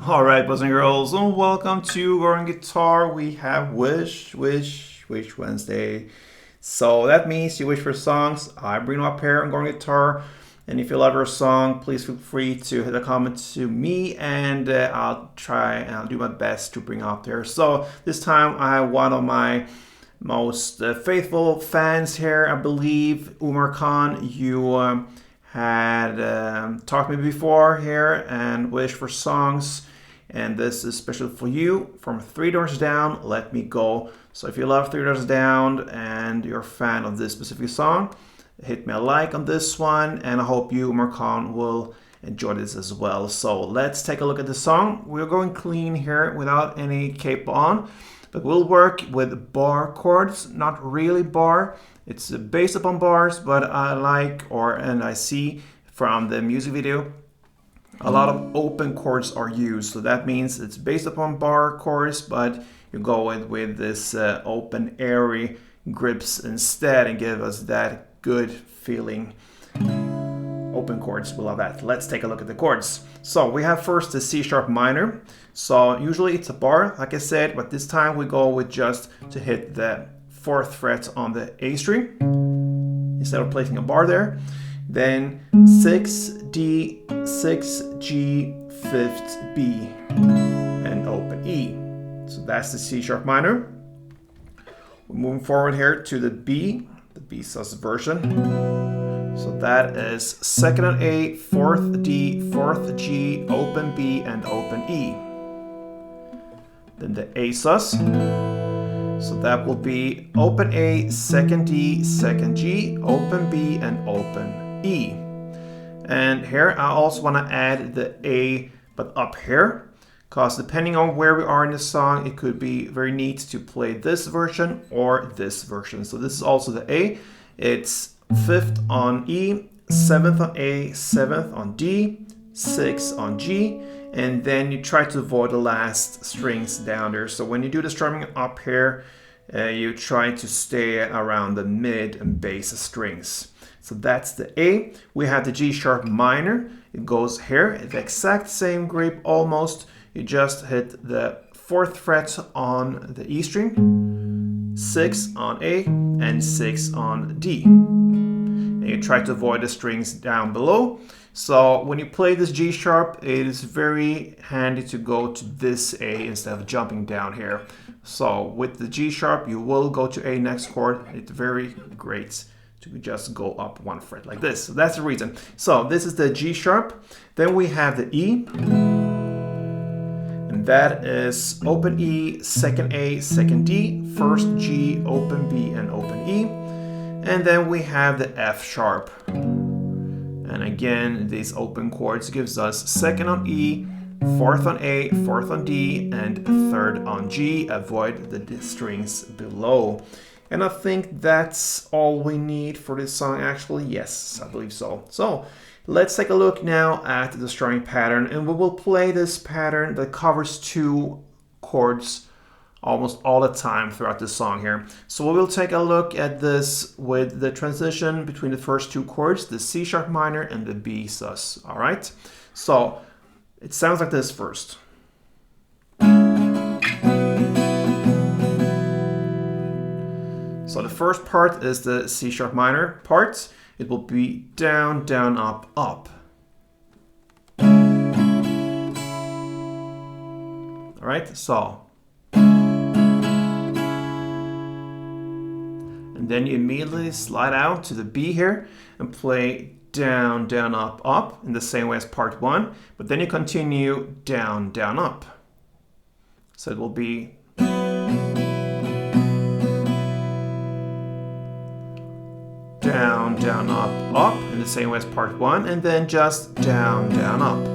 Alright, boys and girls, and welcome to Going Guitar. We have Wish Wednesday. So that means you wish for songs. I bring them up here on Going Guitar. And if you love our song, please feel free to hit a comment to me, and I'll try and I'll do my best to bring up there. So this time I have one of my most faithful fans here, I believe, Umar Khan. You had talked to me before here and wished for songs, and this is special for you. From Three Doors Down, Let Me Go. So if you love Three Doors Down and you're a fan of this specific song, hit me a like on this one, and I hope you, Umar Khan, will enjoy this as well. So let's take a look at the song. We're going clean here without any capo on, but we'll work with bar chords, not really bar. It's based upon bars, but I like, and I see from the music video, a lot of open chords are used. So that means it's based upon bar chords, but you go with this open, airy grips instead and give us that good feeling. Open chords, we love that. Let's take a look at the chords. So we have first the C sharp minor. So usually it's a bar, like I said, but this time we go with just to hit the 4th fret on the A string instead of placing a bar there. Then 6D, 6G, 5th B, and open E. So that's the C sharp minor. We're moving forward here to the B sus version. So that is 2nd on A, 4th D, 4th G, open B, and open E. Then the A sus. So that will be open A, 2nd D, 2nd G, open B, and open E. And here I also want to add the A, but up here, because depending on where we are in the song, it could be very neat to play this version or this version. So this is also the A. It's 5th on E, 7th on A, 7th on D, 6th on G, and then you try to avoid the last strings down there. So when you do the strumming up here, you try to stay around the mid and bass strings. So that's the A. We have the G sharp minor. It goes here, the exact same grip almost. You just hit the 4th fret on the E string, 6 on A, and 6 on D. And you try to avoid the strings down below. So when you play this G sharp, it is very handy to go to this A instead of jumping down here. So with the G sharp, you will go to A next chord. It's very great to just go up 1 fret like this. So that's the reason. So this is the G sharp. Then we have the E. And that is open E, 2nd A, 2nd D, 1st G, open B, and open E. And then we have the F sharp. And again, these open chords gives us 2nd on E, 4th on A, 4th on D, and 3rd on G. Avoid the strings below. And I think that's all we need for this song actually. Yes, I believe so. So let's take a look now at the strumming pattern, and we will play this pattern that covers 2 chords almost all the time throughout the song here. So we will take a look at this with the transition between the first 2 chords, the C sharp minor and the B sus. All right, so it sounds like this first. So the first part is the C sharp minor part. It will be down, down, up, up. All right, so. And then you immediately slide out to the B here and play down, down, up, up in the same way as part 1. But then you continue down, down, up. So it will be down, down, up, up in the same way as part 1, and then just down, down, up.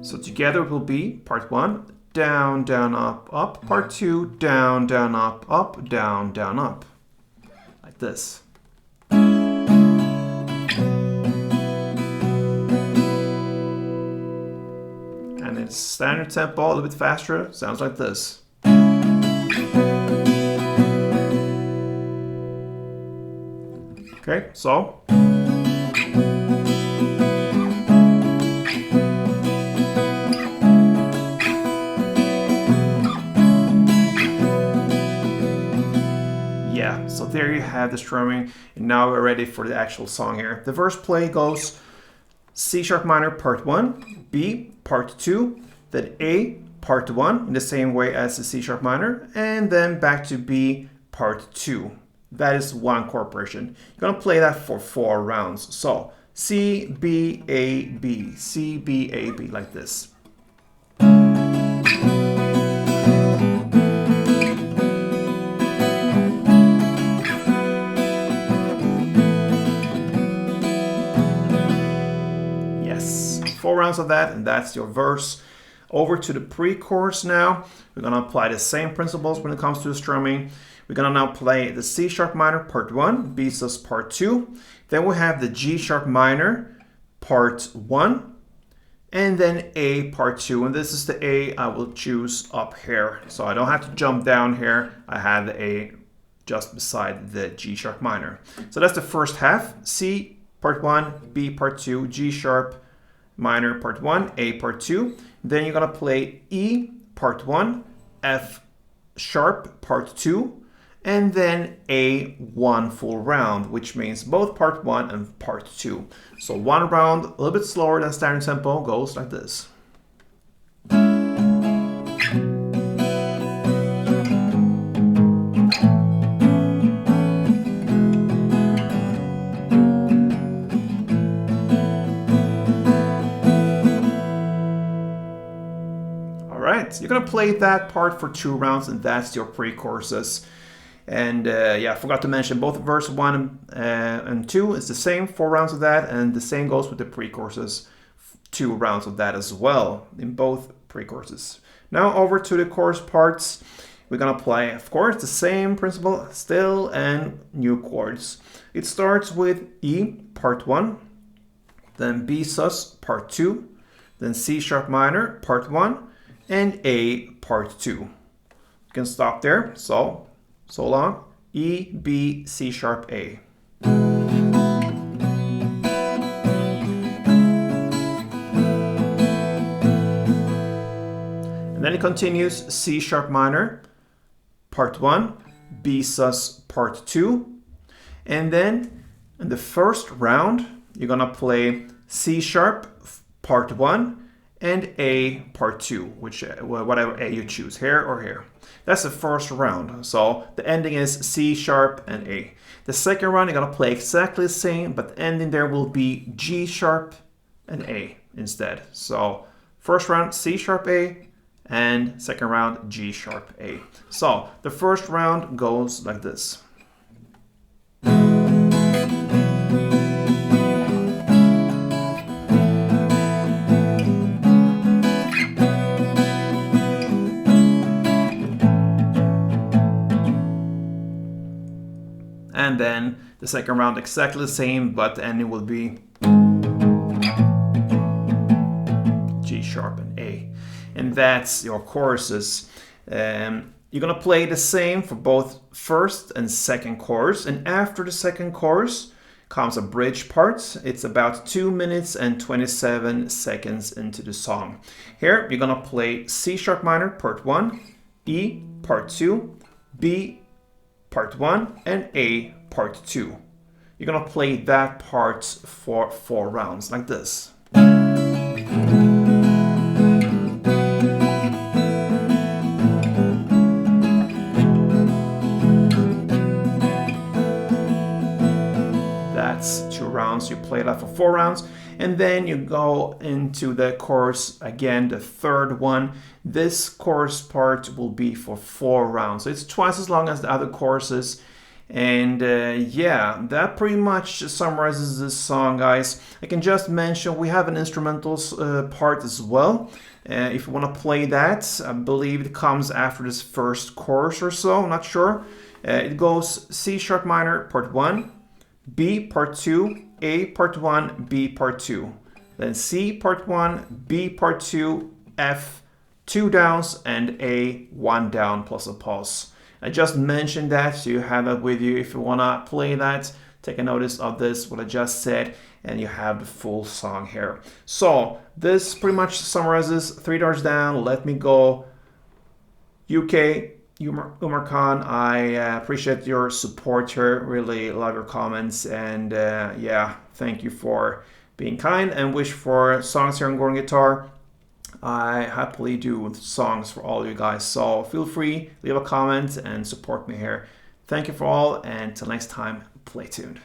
So together it will be part 1, down, down, up, up, part 2, down, down, up, down, down, up. Like this. And it's standard tempo, a little bit faster, sounds like this. Okay, so. there you have the strumming, and now we're ready for the actual song here. The verse play goes C sharp minor part 1, B part 2, then A part 1 in the same way as the C sharp minor, and then back to B part 2. That is one chord progression. You're gonna play that for 4 rounds. So C, B, A, B, C, B, A, B, like this. Yes, 4 rounds of that, and that's your verse. Over to the pre-chorus now. We're gonna apply the same principles when it comes to the strumming. We're gonna now play the C sharp minor part 1, B sus part 2. Then we have the G sharp minor part 1, and then A part 2. And this is the A I will choose up here. So I don't have to jump down here. I have the A just beside the G sharp minor. So that's the first half. C part 1, B part 2, G sharp minor part 1, A part 2. Then you're gonna play E part 1, F sharp part 2, and then A 1 full round, which means both part 1 and part 2. So 1 round, a little bit slower than standard tempo, goes like this. You're gonna play that part for 2 rounds, and that's your pre-choruses. And yeah, I forgot to mention both verse 1 and 2 is the same, 4 rounds of that, and the same goes with the pre-choruses, 2 rounds of that as well in both pre-choruses. Now over to the chorus parts. We're gonna play, of course, the same principle still and new chords. It starts with E part 1, then B sus part 2, then C sharp minor part 1, and A part 2. You can stop there. So long. E, B, C sharp, A. And then it continues C sharp minor part 1, B sus part 2. And then in the first round, you're gonna play C sharp part 1 and A part 2, which whatever A you choose, here or here. That's the first round. So the ending is C sharp and A. The second round, you're gonna play exactly the same, but the ending there will be G sharp and A instead. So first round, C sharp A, and second round, G sharp A. So the first round goes like this. And then the second round exactly the same, but the ending will be G sharp and A. And that's your choruses. You're gonna play the same for both first and second chorus. And after the second chorus comes a bridge part. It's about 2 minutes and 27 seconds into the song. Here you're gonna play C sharp minor part 1, E part 2, B part 1, and A part 2. You're gonna play that part for 4 rounds like this. That's 2 rounds. You play that for 4 rounds, and then you go into the chorus again, the third one. This chorus part will be for 4 rounds. So it's twice as long as the other choruses. And yeah, that pretty much summarizes this song, guys. I can just mention we have an instrumentals part as well. If you want to play that, I believe it comes after this first chorus or so, I'm not sure. It goes C sharp minor part 1, B part 2, A part 1, B part 2. Then C part 1, B part 2, F 2 downs, and A 1 down plus a pause. I just mentioned that, so you have that with you. If you want to play that, take a notice of this, what I just said, and you have the full song here. So this pretty much summarizes 3 doors down, Let Me Go, UK, Umar Khan, I appreciate your support here. Really love your comments, and yeah, thank you for being kind and wish for songs here on Golden Guitar. I happily do songs for all you guys, so feel free, leave a comment and support me here. Thank you for all, and till next time, play tuned.